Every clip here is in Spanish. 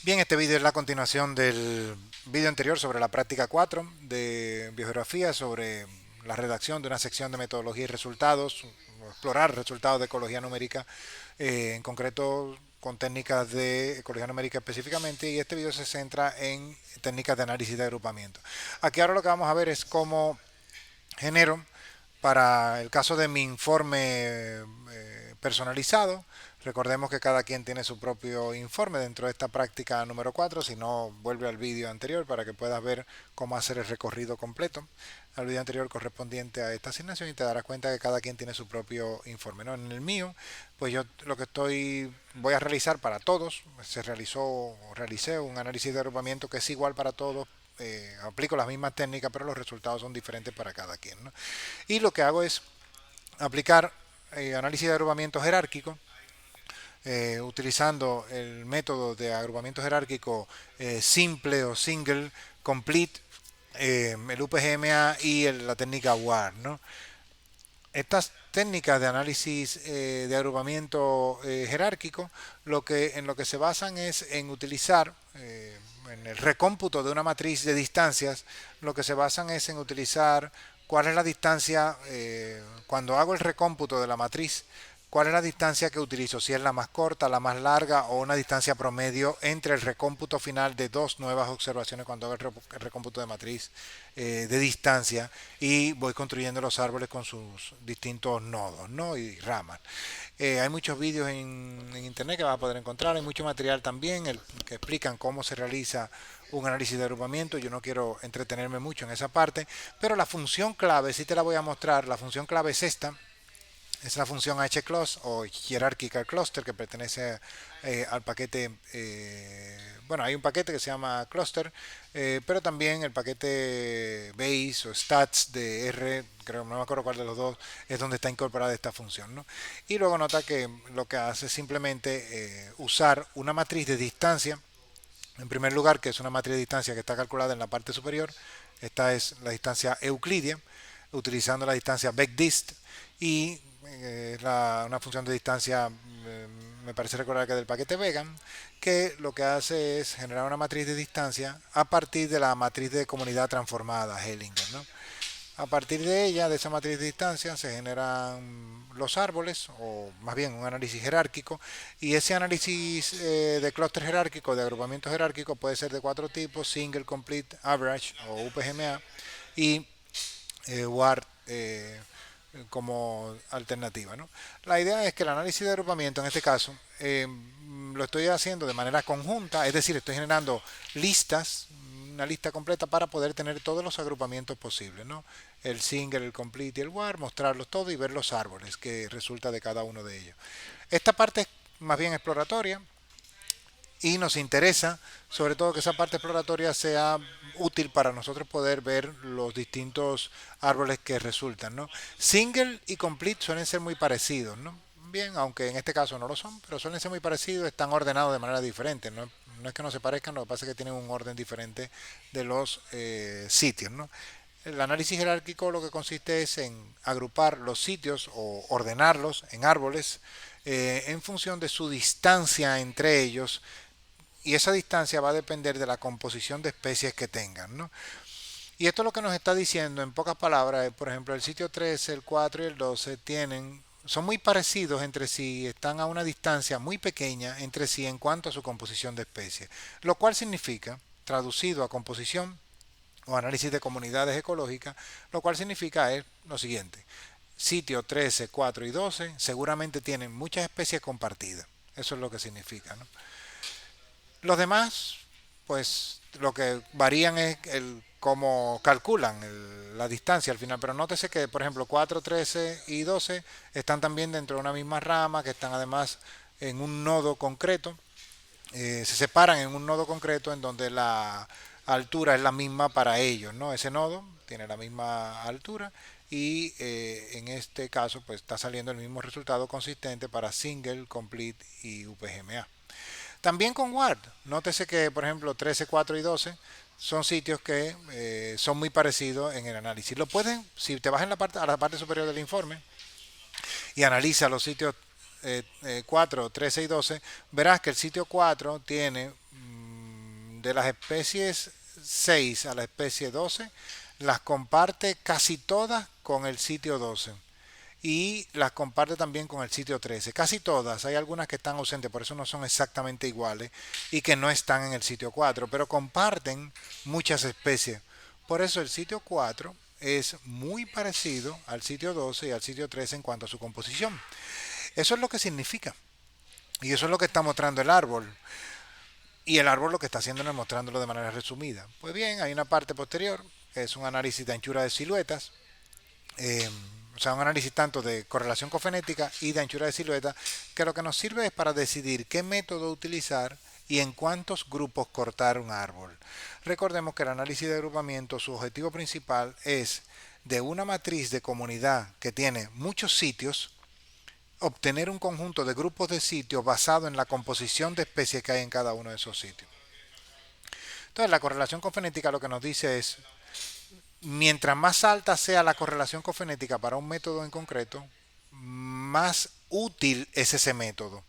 Bien, este vídeo es la continuación del vídeo anterior sobre la práctica 4 de biogeografía, sobre la redacción de una sección de metodología y resultados, explorar resultados de ecología numérica, en concreto con técnicas de ecología numérica específicamente, y este vídeo se centra en técnicas de análisis de agrupamiento. Aquí ahora lo que vamos a ver es cómo genero, para el caso de mi informe personalizado. Recordemos que cada quien tiene su propio informe dentro de esta práctica número 4. Si no, vuelve al vídeo anterior para que puedas ver cómo hacer el recorrido completo al vídeo anterior correspondiente a esta asignación, y te darás cuenta que cada quien tiene su propio informe, ¿no? En el mío, pues yo lo que voy a realizar para todos, realicé un análisis de agrupamiento que es igual para todos. Aplico las mismas técnicas, pero los resultados son diferentes para cada quien, ¿no? Y lo que hago es aplicar análisis de agrupamiento jerárquico, utilizando el método de agrupamiento jerárquico simple o single, complete, el UPGMA y la técnica WAR, ¿no? Estas técnicas de análisis de agrupamiento jerárquico en lo que se basan es en utilizar, en el recómputo de una matriz de distancias, lo que se basan es en utilizar cuál es la distancia, cuando hago el recómputo de la matriz, cuál es la distancia que utilizo, si es la más corta, la más larga o una distancia promedio entre el recómputo final de dos nuevas observaciones cuando hago el recómputo de matriz de distancia, y voy construyendo los árboles con sus distintos nodos, ¿no? Y ramas. Hay muchos vídeos en internet que vas a poder encontrar, hay mucho material también que explican cómo se realiza un análisis de agrupamiento. Yo no quiero entretenerme mucho en esa parte, pero la función clave, sí te la voy a mostrar. La función clave es esta. Es la función hclust o hierarchical cluster, que pertenece al paquete, bueno, hay un paquete que se llama cluster, pero también el paquete base o stats de R, creo, no me acuerdo cuál de los dos, es donde está incorporada esta función, ¿no? Y luego nota que lo que hace es simplemente usar una matriz de distancia, en primer lugar, que es una matriz de distancia que está calculada en la parte superior. Esta es la distancia euclidia, utilizando la distancia backdist, y una función de distancia, me parece recordar que del paquete vegan, que lo que hace es generar una matriz de distancia a partir de la matriz de comunidad transformada Hellinger, ¿no? A partir de ella, de esa matriz de distancia, se generan los árboles, o más bien un análisis jerárquico, y ese análisis de clúster jerárquico, de agrupamiento jerárquico, puede ser de cuatro tipos: single, complete, average o UPGMA, y WAR como alternativa, ¿no? La idea es que el análisis de agrupamiento, en este caso, lo estoy haciendo de manera conjunta, es decir, estoy generando listas, una lista completa para poder tener todos los agrupamientos posibles, ¿no? El single, el complete y el war, mostrarlos todos y ver los árboles que resulta de cada uno de ellos. Esta parte es más bien exploratoria, y nos interesa sobre todo que esa parte exploratoria sea útil para nosotros poder ver los distintos árboles que resultan, ¿no? Single y complete suelen ser muy parecidos, ¿no? Bien, aunque en este caso no lo son, pero suelen ser muy parecidos, están ordenados de manera diferente, ¿no? No es que no se parezcan, lo que pasa es que tienen un orden diferente de los sitios, ¿no? El análisis jerárquico lo que consiste es en agrupar los sitios o ordenarlos en árboles en función de su distancia entre ellos, y esa distancia va a depender de la composición de especies que tengan, ¿no? Y esto es lo que nos está diciendo, en pocas palabras, por ejemplo, el sitio 13, el 4 y el 12 son muy parecidos entre sí, están a una distancia muy pequeña entre sí en cuanto a su composición de especies, lo cual significa, traducido a composición o análisis de comunidades ecológicas, lo cual significa es lo siguiente: sitio 13, 4 y 12 seguramente tienen muchas especies compartidas. Eso es lo que significa, ¿no? Los demás, pues lo que varían es el cómo calculan la distancia al final, pero nótese que, por ejemplo, 4, 13 y 12 están también dentro de una misma rama, que están además en un nodo concreto, se separan en un nodo concreto en donde la altura es la misma para ellos, ¿no? Ese nodo tiene la misma altura, y en este caso pues está saliendo el mismo resultado consistente para single, complete y UPGMA. También con Ward, nótese que por ejemplo 13, 4 y 12 son sitios que son muy parecidos en el análisis. Lo pueden, si te vas en a la parte superior del informe y analiza los sitios 4, 13 y 12, verás que el sitio 4 tiene de las especies 6 a la especie 12 las comparte casi todas con el sitio 12 y las comparte también con el sitio 13. Casi todas, hay algunas que están ausentes, por eso no son exactamente iguales y que no están en el sitio 4, pero comparten muchas especies. Por eso el sitio 4 es muy parecido al sitio 12 y al sitio 13 en cuanto a su composición. Eso es lo que significa. Y eso es lo que está mostrando el árbol. Y el árbol lo que está haciendo es mostrándolo de manera resumida. Pues bien, hay una parte posterior, que es un análisis de anchura de siluetas. eh, o sea, un análisis tanto de correlación cofenética y de anchura de silueta, que lo que nos sirve es para decidir qué método utilizar y en cuántos grupos cortar un árbol. Recordemos que el análisis de agrupamiento, su objetivo principal es de una matriz de comunidad que tiene muchos sitios, obtener un conjunto de grupos de sitios basado en la composición de especies que hay en cada uno de esos sitios. Entonces, la correlación cofenética lo que nos dice es, mientras más alta sea la correlación cofenética para un método en concreto, más útil es ese método.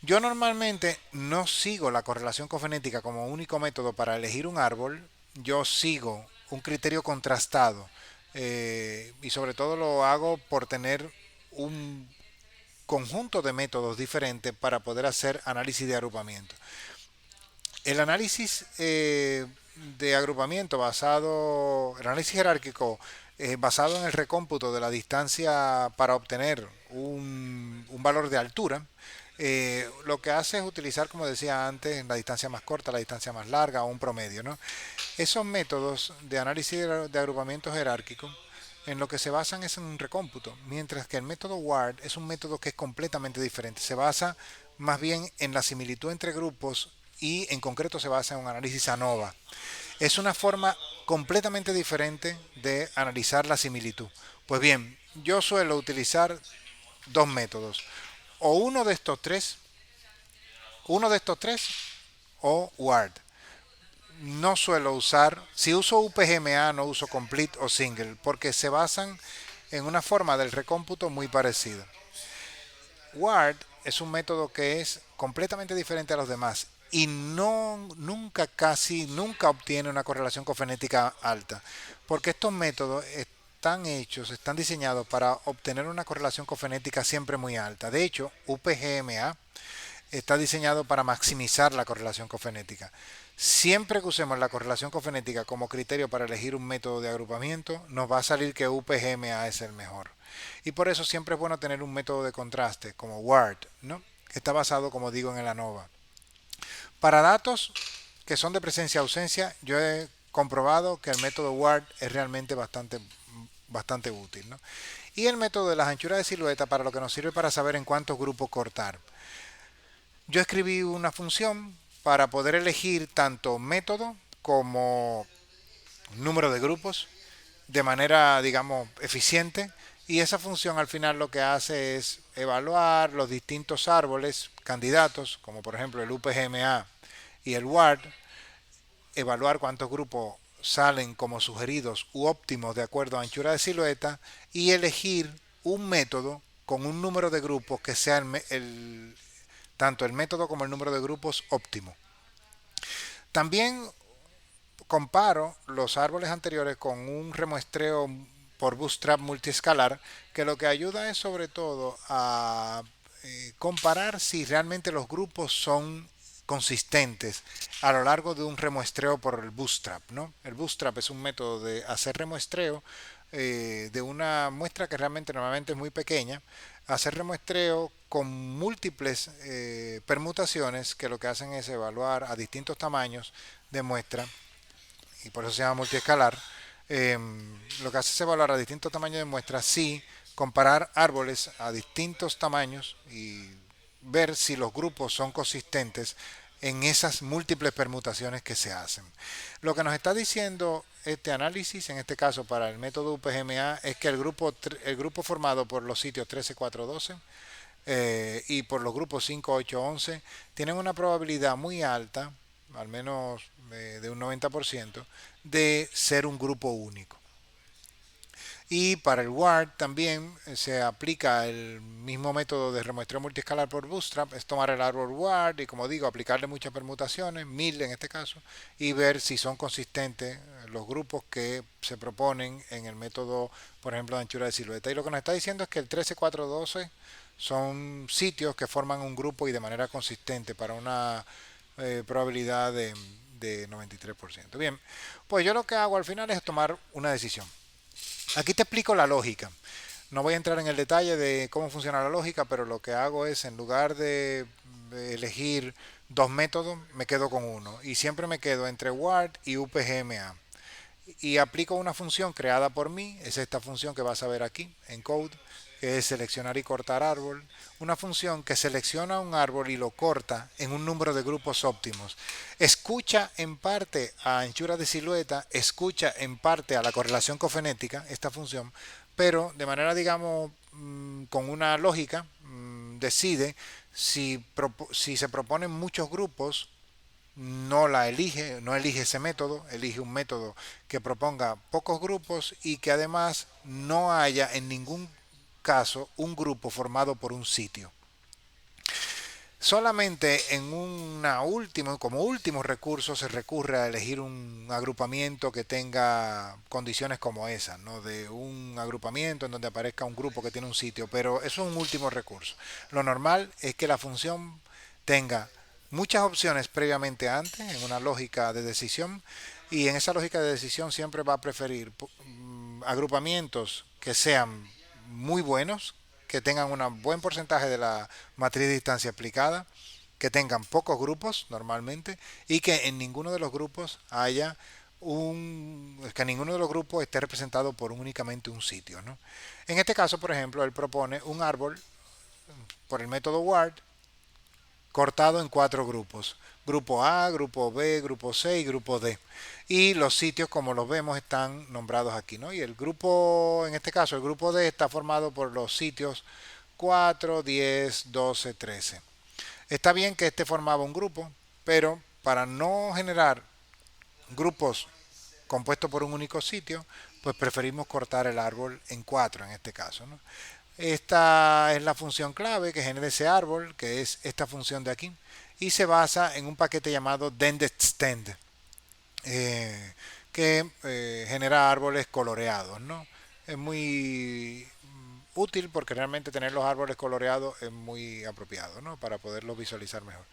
Yo normalmente no sigo la correlación cofenética como único método para elegir un árbol, yo sigo un criterio contrastado y sobre todo lo hago por tener un conjunto de métodos diferentes para poder hacer análisis de agrupamiento. El análisis de agrupamiento el análisis jerárquico basado en el recómputo de la distancia para obtener un valor de altura, lo que hace es utilizar, como decía antes, la distancia más corta, la distancia más larga o un promedio, ¿no? Esos métodos de análisis de agrupamiento jerárquico en lo que se basan es en un recómputo, mientras que el método Ward es un método que es completamente diferente. Se basa más bien en la similitud entre grupos y en concreto se basa en un análisis ANOVA. Es una forma completamente diferente de analizar la similitud. Pues bien, yo suelo utilizar dos métodos, o uno de estos tres o Ward. No suelo usar, si uso UPGMA no uso complete o single, porque se basan en una forma del recómputo muy parecida. Ward es un método que es completamente diferente a los demás y casi nunca obtiene una correlación cofenética alta, porque estos métodos están diseñados para obtener una correlación cofenética siempre muy alta. De hecho, UPGMA está diseñado para maximizar la correlación cofenética. Siempre que usemos la correlación cofenética como criterio para elegir un método de agrupamiento, nos va a salir que UPGMA es el mejor. Y por eso siempre es bueno tener un método de contraste como Ward, ¿no? Que está basado, como digo, en el ANOVA. Para datos que son de presencia-ausencia, yo he comprobado que el método Ward es realmente bastante útil, ¿no? Y el método de las anchuras de silueta para lo que nos sirve para saber en cuántos grupos cortar. Yo escribí una función para poder elegir tanto método como número de grupos de manera, digamos, eficiente. Y esa función al final lo que hace es evaluar los distintos árboles candidatos, como por ejemplo el UPGMA y el WARD, evaluar cuántos grupos salen como sugeridos u óptimos de acuerdo a anchura de silueta y elegir un método con un número de grupos que sea tanto el método como el número de grupos óptimo. También comparo los árboles anteriores con un remuestreo por bootstrap multiescalar que lo que ayuda es sobre todo a comparar si realmente los grupos son consistentes a lo largo de un remuestreo por el bootstrap, ¿no? El bootstrap es un método de hacer remuestreo de una muestra que realmente normalmente es muy pequeña, hacer remuestreo con múltiples permutaciones que lo que hacen es evaluar a distintos tamaños de muestra y por eso se llama multiescalar. Lo que hace es evaluar a distintos tamaños de muestra, sí, comparar árboles a distintos tamaños y ver si los grupos son consistentes en esas múltiples permutaciones que se hacen. Lo que nos está diciendo este análisis, en este caso para el método UPGMA, es que el grupo formado por los sitios 13, 4, 12 y por los grupos 5, 8, 11 tienen una probabilidad muy alta, al menos de un 90%, de ser un grupo único. Y para el WARD también se aplica el mismo método de remuestreo multiescalar por Bootstrap, es tomar el árbol WARD y, como digo, aplicarle muchas permutaciones, 1000 en este caso, y ver si son consistentes los grupos que se proponen en el método, por ejemplo, de anchura de silueta. Y lo que nos está diciendo es que el 13412 son sitios que forman un grupo y de manera consistente para una probabilidad de 93%. Bien, pues yo lo que hago al final es tomar una decisión. Aquí te explico la lógica. No voy a entrar en el detalle de cómo funciona la lógica, pero lo que hago es, en lugar de elegir dos métodos, me quedo con uno. Y siempre me quedo entre WARD y UPGMA. Y aplico una función creada por mí, es esta función que vas a ver aquí en code, que es seleccionar y cortar árbol. Una función que selecciona un árbol y lo corta en un número de grupos óptimos. Escucha en parte a anchura de silueta, escucha en parte a la correlación cofenética, esta función, pero de manera, digamos, con una lógica, decide si se proponen muchos grupos, no elige ese método, elige un método que proponga pocos grupos y que además no haya en ningún caso un grupo formado por un sitio. Solamente en como último recurso se recurre a elegir un agrupamiento que tenga condiciones como esa, ¿no? De un agrupamiento en donde aparezca un grupo que tiene un sitio, pero eso es un último recurso. Lo normal es que la función tenga muchas opciones previamente antes, en una lógica de decisión, y en esa lógica de decisión siempre va a preferir agrupamientos que sean muy buenos, que tengan un buen porcentaje de la matriz de distancia aplicada, que tengan pocos grupos normalmente y que en ninguno de los grupos haya que ninguno de los grupos esté representado por únicamente un sitio, ¿no? En este caso, por ejemplo, él propone un árbol por el método WARD cortado en cuatro grupos. Grupo A, grupo B, grupo C y grupo D. Y los sitios, como los vemos, están nombrados aquí, ¿no? Y el grupo, en este caso, el grupo D está formado por los sitios 4, 10, 12, 13. Está bien que este formaba un grupo, pero para no generar grupos compuestos por un único sitio, pues preferimos cortar el árbol en cuatro en este caso, ¿no? Esta es la función clave que genera ese árbol, que es esta función de aquí, y se basa en un paquete llamado dendextend, que genera árboles coloreados, ¿no? Es muy útil porque realmente tener los árboles coloreados es muy apropiado, ¿no? Para poderlos visualizar mejor.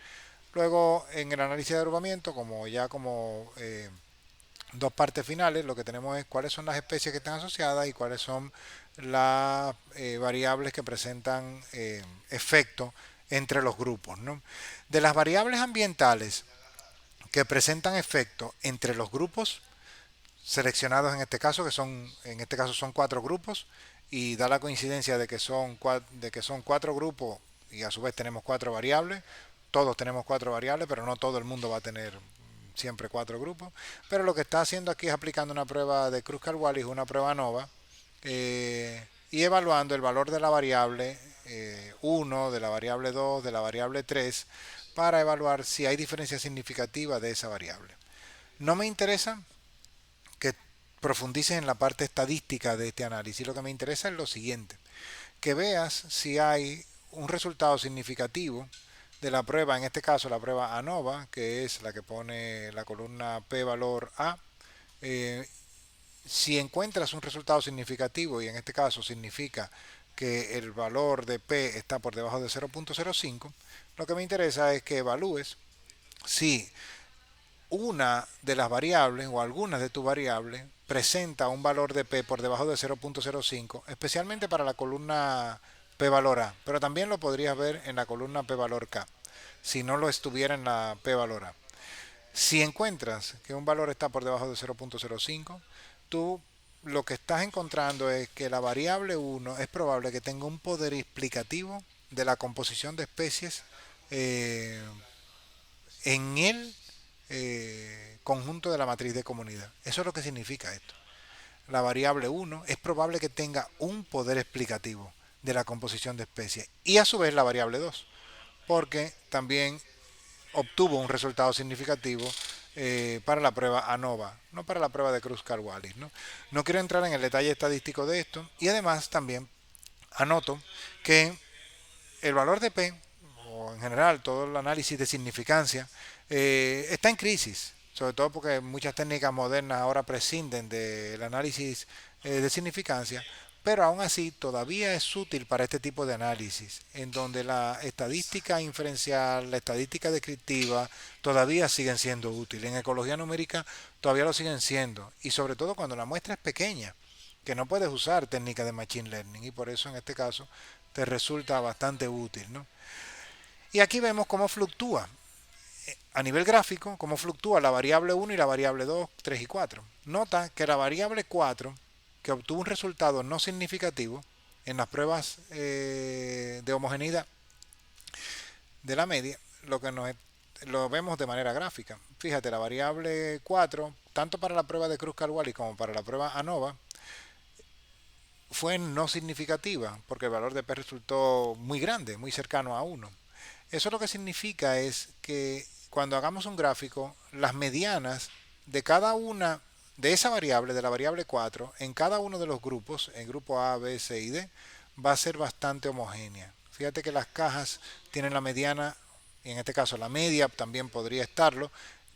Luego, en el análisis de agrupamiento, como dos partes finales, lo que tenemos es cuáles son las especies que están asociadas y cuáles son las variables que presentan efecto entre los grupos, ¿no? De las variables ambientales que presentan efecto entre los grupos seleccionados en este caso son cuatro grupos, y da la coincidencia de que son cuatro grupos y a su vez tenemos cuatro variables. Todos tenemos cuatro variables, pero no todo el mundo va a tener siempre cuatro grupos. Pero lo que está haciendo aquí es aplicando una prueba de Kruskal-Wallis, una prueba ANOVA, y evaluando el valor de la variable 1, de la variable 2, de la variable 3, para evaluar si hay diferencia significativa de esa variable. No me interesa que profundices en la parte estadística de este análisis. Lo que me interesa es lo siguiente: que veas si hay un resultado significativo de la prueba, en este caso la prueba ANOVA, que es la que pone la columna P valor A. Si encuentras un resultado significativo, y en este caso significa que el valor de P está por debajo de 0.05, lo que me interesa es que evalúes si una de las variables o algunas de tus variables presenta un valor de P por debajo de 0.05, especialmente para la columna P valor A, pero también lo podrías ver en la columna P valor K, si no lo estuviera en la P valor A. Si encuentras que un valor está por debajo de 0.05, tú lo que estás encontrando es que la variable 1 es probable que tenga un poder explicativo de la composición de especies eh, en el conjunto de la matriz de comunidad. Eso es lo que significa esto. La variable 1 es probable que tenga un poder explicativo de la composición de especies, y a su vez la variable 2, porque también obtuvo un resultado significativo para la prueba ANOVA, no para la prueba de Kruskal-Wallis, ¿no? No quiero entrar en el detalle estadístico de esto y además también anoto que el valor de P, o en general todo el análisis de significancia, está en crisis, sobre todo porque muchas técnicas modernas ahora prescinden del análisis de significancia, pero aún así todavía es útil para este tipo de análisis, en donde la estadística inferencial, la estadística descriptiva todavía siguen siendo útiles. En ecología numérica todavía lo siguen siendo, y sobre todo cuando la muestra es pequeña, que no puedes usar técnicas de Machine Learning, y por eso en este caso te resulta bastante útil, ¿no? Y aquí vemos cómo fluctúa a nivel gráfico, cómo fluctúa la variable 1 y la variable 2, 3 y 4. Nota que la variable 4, que obtuvo un resultado no significativo en las pruebas de homogeneidad de la media, lo vemos de manera gráfica. Fíjate, la variable 4, tanto para la prueba de Kruskal-Wallis como para la prueba ANOVA, fue no significativa porque el valor de P resultó muy grande, muy cercano a 1. Eso lo que significa es que cuando hagamos un gráfico, las medianas de cada una de esa variable, de la variable 4, en cada uno de los grupos, en grupo A, B, C y D, va a ser bastante homogénea. Fíjate que las cajas tienen la mediana, y en este caso la media también podría estarlo,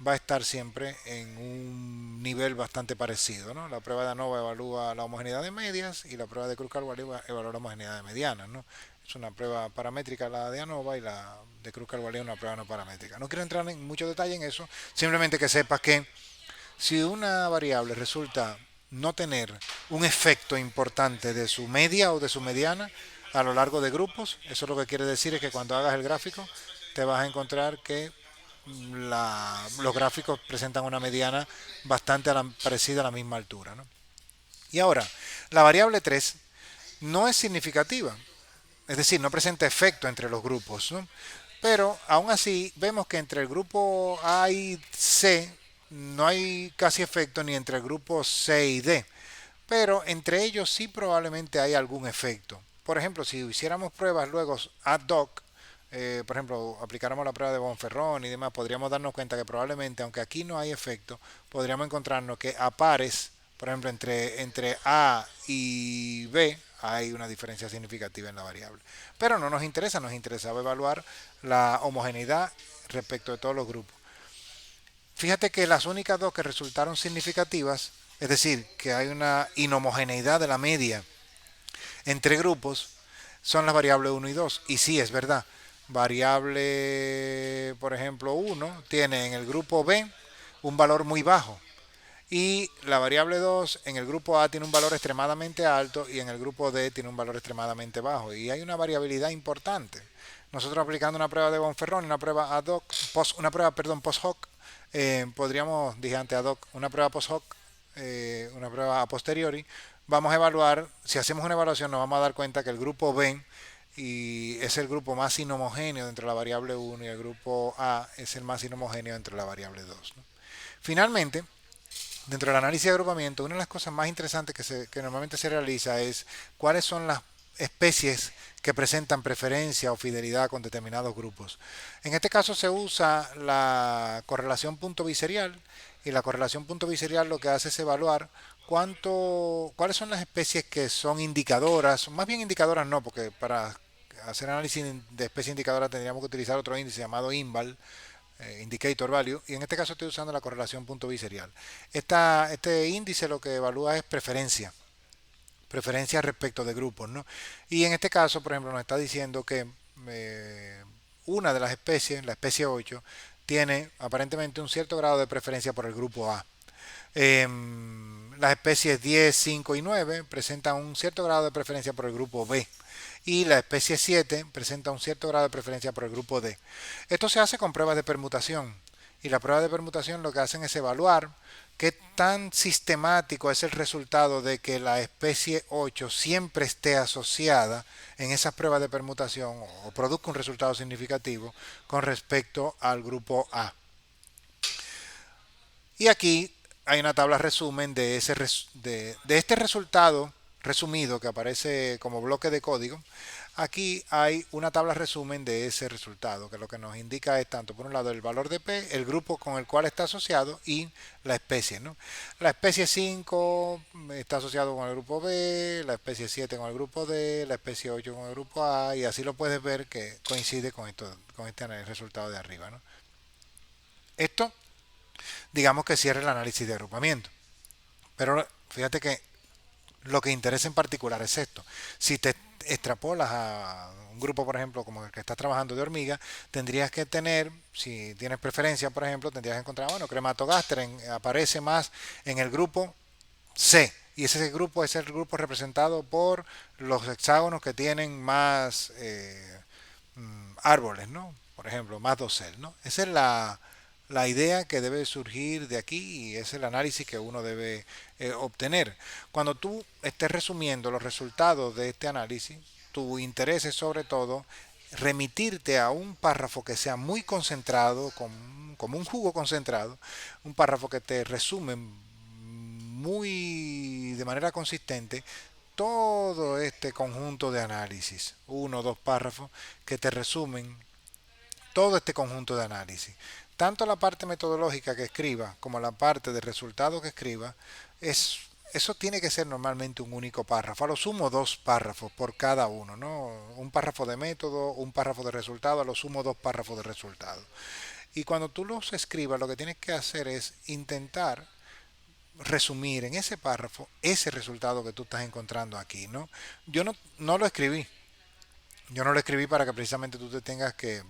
va a estar siempre en un nivel bastante parecido, ¿no? La prueba de ANOVA evalúa la homogeneidad de medias y la prueba de Kruskal-Wallis evalúa la homogeneidad de medianas, ¿no? Es una prueba paramétrica la de ANOVA y la de Kruskal-Wallis es una prueba no paramétrica. No quiero entrar en mucho detalle en eso, simplemente que sepas que si una variable resulta no tener un efecto importante de su media o de su mediana a lo largo de grupos, eso lo que quiere decir es que cuando hagas el gráfico te vas a encontrar que los gráficos presentan una mediana bastante parecida a la misma altura, ¿no? Y ahora, la variable 3 no es significativa, es decir, no presenta efecto entre los grupos, ¿no? Pero aún así vemos que entre el grupo A y C no hay casi efecto ni entre el grupo C y D, pero entre ellos sí probablemente hay algún efecto. Por ejemplo, si hiciéramos pruebas luego ad hoc, por ejemplo, aplicáramos la prueba de Bonferrón y demás, podríamos darnos cuenta que probablemente, aunque aquí no hay efecto, podríamos encontrarnos que a pares, por ejemplo, entre A y B, hay una diferencia significativa en la variable. Pero no nos interesa, nos interesaba evaluar la homogeneidad respecto de todos los grupos. Fíjate que las únicas dos que resultaron significativas, es decir, que hay una inhomogeneidad de la media entre grupos, son las variables 1 y 2. Y sí, es verdad, variable, por ejemplo, 1 tiene en el grupo B un valor muy bajo. Y la variable 2 en el grupo A tiene un valor extremadamente alto y en el grupo D tiene un valor extremadamente bajo. Y hay una variabilidad importante. Nosotros aplicando una prueba de Bonferrón y una prueba ad hoc, post hoc, podríamos, dije ante ad hoc, una prueba post hoc, una prueba a posteriori, vamos a evaluar, si hacemos una evaluación nos vamos a dar cuenta que el grupo B y es el grupo más inhomogéneo entre la variable 1 y el grupo A es el más inhomogéneo entre la variable 2, ¿no? Finalmente, dentro del análisis de agrupamiento, una de las cosas más interesantes que normalmente se realiza es cuáles son las especies que presentan preferencia o fidelidad con determinados grupos. En este caso se usa la correlación punto biserial y la correlación punto biserial lo que hace es evaluar cuáles son las especies que son indicadoras, más bien indicadoras no, porque para hacer análisis de especie indicadora tendríamos que utilizar otro índice llamado INVAL, indicator value, y en este caso estoy usando la correlación punto biserial. Este índice lo que evalúa es preferencia respecto de grupos, ¿no? Y en este caso, por ejemplo, nos está diciendo que una de las especies, la especie 8, tiene aparentemente un cierto grado de preferencia por el grupo A. Las especies 10, 5 y 9 presentan un cierto grado de preferencia por el grupo B y la especie 7 presenta un cierto grado de preferencia por el grupo D. Esto se hace con pruebas de permutación y las pruebas de permutación lo que hacen es evaluar qué tan sistemático es el resultado de que la especie 8 siempre esté asociada en esas pruebas de permutación o produzca un resultado significativo con respecto al grupo A. Y aquí hay una tabla resumen de este resultado resumido que aparece como bloque de código. aquí hay una tabla resumen de ese resultado, que lo que nos indica es tanto por un lado el valor de P, el grupo con el cual está asociado y la especie, ¿no? La especie 5 está asociado con el grupo B, la especie 7 con el grupo D, la especie 8 con el grupo A, y así lo puedes ver que coincide con este resultado de arriba, ¿no? Esto, digamos que cierra el análisis de agrupamiento. Pero fíjate que lo que interesa en particular es esto. Si te extrapolas a un grupo, por ejemplo, como el que estás trabajando de hormiga, tendrías que tener, si tienes preferencia, por ejemplo, tendrías que encontrar, bueno, Crematogaster aparece más en el grupo C. Y ese grupo es el grupo representado por los hexágonos que tienen más árboles, ¿no? Por ejemplo, más dosel, ¿no? Esa es la idea que debe surgir de aquí y es el análisis que uno debe obtener. Cuando tú estés resumiendo los resultados de este análisis, tu interés es sobre todo remitirte a un párrafo que sea muy concentrado, como un jugo concentrado, un párrafo que te resume muy de manera consistente todo este conjunto de análisis, uno o dos párrafos que te resumen todo este conjunto de análisis. Tanto la parte metodológica que escriba como la parte de resultados que escriba, eso tiene que ser normalmente un único párrafo, a lo sumo dos párrafos por cada uno, ¿no? Un párrafo de método, un párrafo de resultado, a lo sumo dos párrafos de resultado. Y cuando tú los escribas, lo que tienes que hacer es intentar resumir en ese párrafo ese resultado que tú estás encontrando aquí, ¿no? Yo no lo escribí, yo no lo escribí para que precisamente tú te tengas que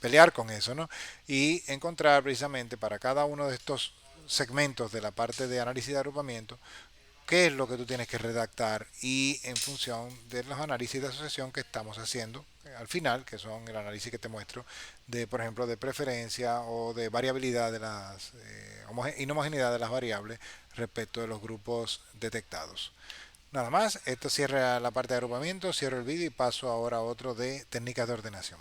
pelear con eso, ¿no? Y encontrar precisamente para cada uno de estos segmentos de la parte de análisis de agrupamiento qué es lo que tú tienes que redactar y en función de los análisis de asociación que estamos haciendo al final, que son el análisis que te muestro de, por ejemplo, de preferencia o de variabilidad de las inhomogeneidad de las variables respecto de los grupos detectados. Nada más, esto cierra la parte de agrupamiento, cierro el vídeo y paso ahora a otro de técnicas de ordenación.